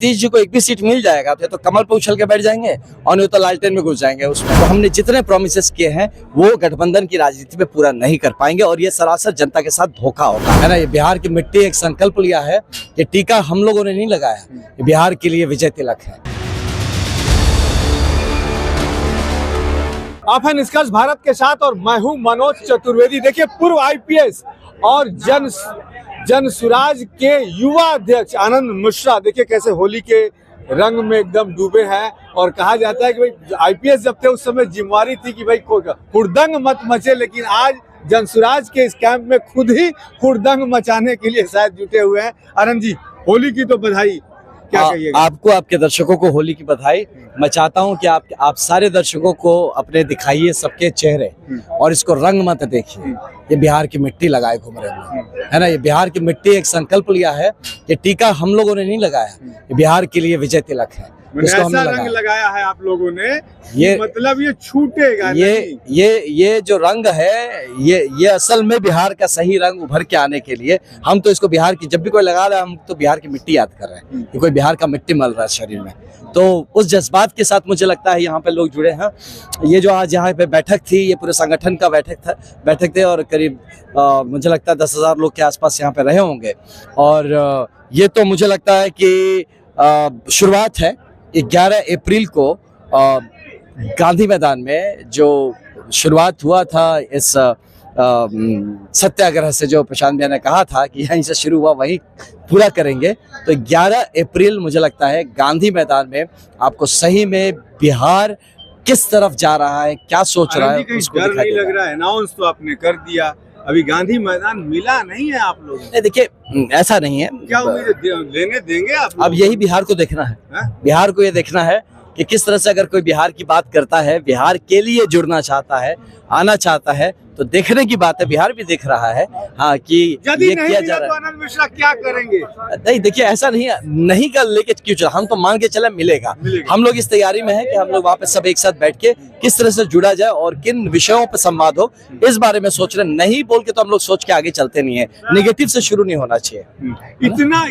नीतीश जी को एक भी सीट मिल जाएगा तो कमल पे उछल के बैठ जाएंगे और नहीं तो लालटेन में घुस जाएंगे उसमें। तो हमने जितने प्रोमिसेस किए हैं वो गठबंधन की राजनीति में पूरा नहीं कर पाएंगे और ये सरासर जनता के साथ धोखा होगा, है ना। ये बिहार की मिट्टी एक संकल्प लिया है, ये टीका हम लोगों ने नहीं लगाया, ये बिहार के लिए विजय तिलक है। आप हैं निष्कर्ष भारत के साथ और मैं हूं मनोज चतुर्वेदी। देखिए, पूर्व आईपीएस और जनसुराज के युवा अध्यक्ष आनंद मिश्रा देखिए कैसे होली के रंग में एकदम डूबे हैं। और कहा जाता है कि भाई आईपीएस जब थे उस समय जिम्मेवारी थी कि भाई हुड़दंग मत मचे, लेकिन आज जनसुराज के इस कैंप में खुद ही हुड़दंग मचाने के लिए शायद जुटे हुए हैं। आनंद जी, होली की तो बधाई, क्या कहिएगा? आपको, आपके दर्शकों को होली की बधाई। मैं चाहता हूं कि आप सारे दर्शकों को अपने दिखाइए सबके चेहरे और इसको रंग मत देखिए। ये बिहार की मिट्टी लगाए घूम रहे हैं, है ना। ये बिहार की मिट्टी एक संकल्प लिया है, ये टीका हम लोगों ने नहीं लगाया, ये बिहार के लिए विजय तिलक है। इसको हमने रंग लगाया है आप लोगों ने, ये मतलब ये छूटेगा नहीं। ये जो रंग है ये असल में बिहार का सही रंग उभर के आने के लिए हम तो इसको बिहार की, जब भी कोई लगा रहा है हम तो बिहार की मिट्टी याद कर रहे हैं कि कोई बिहार का मिट्टी मल रहा है शरीर में। तो उस जज्बात के साथ मुझे लगता है यहाँ पे लोग जुड़े हैं। ये जो आज यहाँ पे बैठक थी, ये पूरे संगठन का बैठक थे और करीब मुझे लगता है 10,000 लोग के आसपास यहाँ पे रहे होंगे। और ये तो मुझे लगता है कि शुरुआत है। 11 अप्रैल को गांधी मैदान में जो शुरुआत हुआ था इस सत्याग्रह से, जो प्रशांत भैया ने कहा था कि यहीं से शुरू हुआ वहीं पूरा करेंगे, तो 11 अप्रैल मुझे लगता है गांधी मैदान में आपको सही में बिहार किस तरफ जा रहा है, क्या सोच रहा है, उसको डर नहीं लग रहा है। अनाउंस तो आपने कर दिया, अभी गांधी मैदान मिला नहीं है आप लोगों को। देखिए, ऐसा नहीं है, क्या उम्मीद लेने देंगे आप? अब यही बिहार को देखना है, बिहार को ये देखना है कि किस तरह से अगर कोई बिहार की बात करता है, बिहार के लिए जुड़ना चाहता है, आना चाहता है, तो देखने की बात है। बिहार भी देख रहा है हाँ कि ये किया जा रहा है। तो आनंद मिश्रा क्या करेंगे? नहीं, देखिए ऐसा नहीं कर लेके क्यों चला, हम तो मान के चले मिलेगा। हम लोग इस तैयारी में है कि हम लोग वहाँ पे सब एक साथ बैठ के किस तरह से जुड़ा जाए और किन विषयों पर संवाद हो, इस बारे में सोच रहे। नहीं बोल के तो हम लोग सोच के आगे चलते नहीं है, निगेटिव से शुरू नहीं होना चाहिए।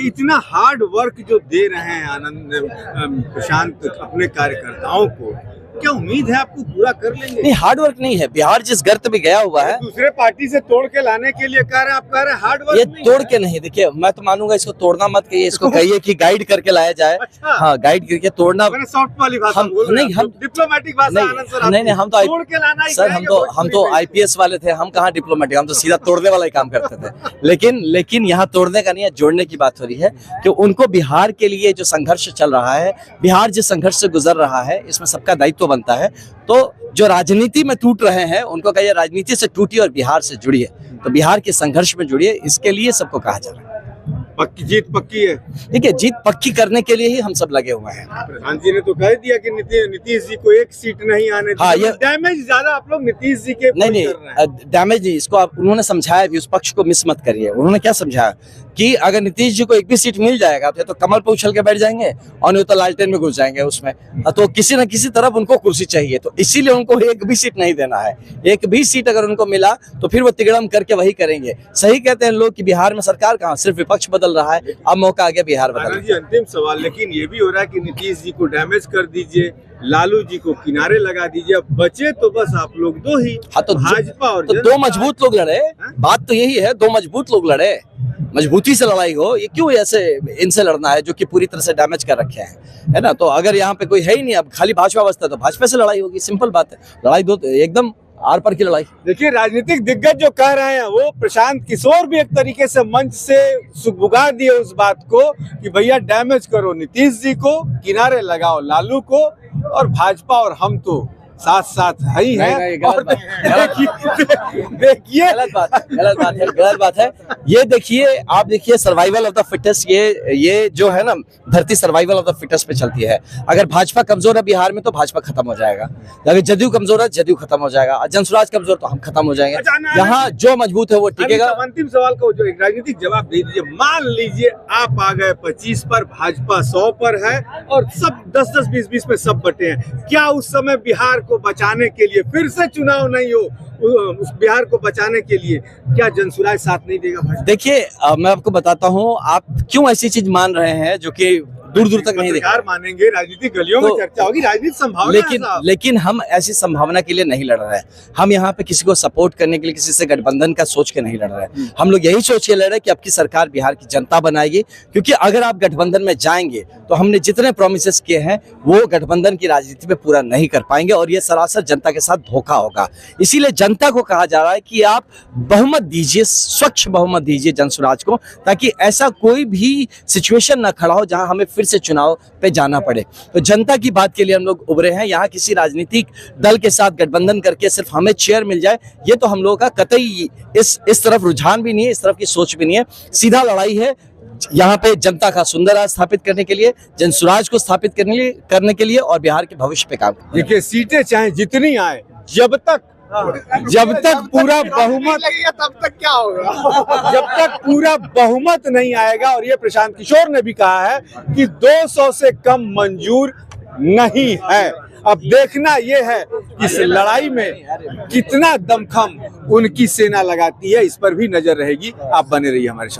इतना हार्ड वर्क जो दे रहे हैं आनंद प्रशांत अपने कार्यकर्ताओं को, क्या उम्मीद है आपको पूरा कर लेंगे? नहीं, हार्ड वर्क नहीं है। बिहार जिस गर्त में गया हुआ है, दूसरे पार्टी से तोड़ के लाने के लिए कह रहे हैं, आप कह रहे हैं हार्ड वर्क। ये तोड़ के नहीं, देखिए मैं तो मानूंगा इसको तोड़ना मत कहिए, इसको कहिए कि गाइड करके लाया जाए। अच्छा। हाँ, गाइड करके तोड़ना। सॉफ्ट वाली भाषा बोल रहे हैं, हम डिप्लोमेटिक भाषा। नहीं, हम तो तोड़ के लाना सर, हम तो आईपीएस वाले थे, हम कहाँ डिप्लोमेटिक, हम तो सीधा तोड़ने वाला ही काम करते थे। लेकिन यहाँ तोड़ने का नहीं है, जोड़ने की बात हो रही है कि उनको बिहार के लिए जो संघर्ष चल रहा है, बिहार जिस संघर्ष से गुजर रहा है, इसमें सबका दायित्व बनता है। तो जो राजनीति में टूट रहे हैं उनको कहिए राजनीति से टूटिए और बिहार से जुड़िए, तो बिहार के संघर्ष में जुड़िए, इसके लिए सबको कहा जा रहा है। पक्की जीत पक्की है। देखिए, जीत पक्की करने के लिए ही हम सब लगे हुए हैं। प्रधान जी ने तो कह दिया कि नीतीश जी को एक सीट नहीं आने दी। हाँ, ये डैमेज ज्यादा आप लोग नीतीश जी के नहीं डैमेज नहीं, इसको आप उन्होंने समझाया भी, उस पक्ष को मिस मत करिए। उन्होंने क्या समझाया कि अगर नीतीश जी को एक भी सीट मिल जाएगा तो कमल पे उछल के बैठ जाएंगे और नहीं तो लालटेन में घुस जाएंगे उसमें। तो किसी न किसी तरफ उनको कुर्सी चाहिए, तो इसीलिए उनको एक भी सीट नहीं देना है। एक भी सीट अगर उनको मिला तो फिर वो तिगड़म करके वही करेंगे। सही कहते हैं लोग कि बिहार में सरकार कहाँ, सिर्फ विपक्ष बदल रहा है, अब मौका आ गया बिहार बदल। जी, अंतिम सवाल, लेकिन ये भी हो रहा है कि नीतीश जी को डैमेज कर दीजिए, लालू जी को किनारे लगा दीजिए, बचे तो बस आप लोग दो ही। हाँ, तो भाजपा और तो दो मजबूत लोग लड़े। बात तो यही है, दो मजबूत लोग लड़े, मजबूती से लड़ाई हो। ये क्यों ऐसे इनसे लड़ना है जो कि पूरी तरह से डैमेज कर रखे हैं, है ना। तो अगर यहाँ पे कोई है ही नहीं, अब खाली भाजपा बचता है, तो भाजपा से लड़ाई होगी, सिंपल बात है। लड़ाई दो एकदम आर पार की लड़ाई। देखिए, राजनीतिक दिग्गज जो कह रहे हैं वो प्रशांत किशोर भी एक तरीके से मंच से सुगबुगा दिए उस बात को कि भैया डैमेज करो नीतीश जी को, किनारे लगाओ लालू को, और भाजपा और हम तो साथ साथ है ही है। देखिए, गलत बात है। ये देखिए, आप देखिए, सर्वाइवल ऑफ द फिटेस्ट, ये जो है ना, धरती सर्वाइवल ऑफ द फिटेस्ट पे चलती है। अगर भाजपा कमजोर है बिहार में तो भाजपा खत्म हो जाएगा, अगर जदयू कमजोर है जदयू खत्म हो जाएगा, जनसुराज कमजोर तो हम खत्म हो जाएंगे। यहाँ जो मजबूत है वो टिकेगा। अंतिम सवाल का जो एक राजनीतिक जवाब दे दीजिए। मान लीजिए आप आ गए 25 पर, भाजपा 100 पर है और सब 10-10, 20-20 पे सब बटे हैं, क्या उस समय बिहार को बचाने के लिए फिर से चुनाव नहीं हो, उस बिहार को बचाने के लिए क्या जनसुराज साथ नहीं देगा? देखिए, मैं आपको बताता हूँ, आप क्यों ऐसी चीज मान रहे हैं जो कि दूर दूर तक नहीं दिख सरकार मानेंगे, राजनीतिक गलियों में तो- चर्चा होगी, राजनीतिक संभावना है साहब। लेकिन हम ऐसी संभावना के लिए नहीं लड़ रहे हैं। हम यहाँ पे किसी को सपोर्ट करने के लिए किसी से गठबंधन का सोच के नहीं लड़ रहे हैं। हम लोग यही सोच के लड़ रहे हैं कि अब की सरकार बिहार की जनता बनाएगी, क्योंकि अगर आप गठबंधन में जाएंगे तो हमने जितने प्रोमिसेस किए हैं वो गठबंधन की राजनीति में पूरा नहीं कर पाएंगे और ये सरासर जनता के साथ धोखा होगा। इसीलिए जनता को कहा जा रहा है कि आप बहुमत दीजिए, स्वच्छ बहुमत दीजिए जनसुराज को, ताकि ऐसा कोई भी सिचुएशन ना खड़ा हो जहां हमें फिर से चुनाव पे जाना पड़े। तो जनता की बात के लिए हम लोग उभरे हैं। यहाँ किसी राजनीतिक दल के साथ गठबंधन करके सिर्फ हमें चेयर मिल जाए, ये तो हम लोगों का कतई इस तरफ रुझान भी नहीं है, इस तरफ की सोच भी नहीं है। सीधा लड़ाई है यहाँ पे जनता का सुंदर राज स्थापित करने के लिए, जनसुराज को स्थापित करने के लिए और बिहार के भविष्य पे काम करने के लिए। देखिए, सीटें चाहे जितनी आए, जब तक पूरा बहुमत, तब तक क्या होगा? जब तक पूरा बहुमत नहीं आएगा, और ये प्रशांत किशोर ने भी कहा है कि 200 से कम मंजूर नहीं है। अब देखना ये है कि इस लड़ाई में कितना दमखम उनकी सेना लगाती है, इस पर भी नजर रहेगी। आप बने रहिए हमारे साथ।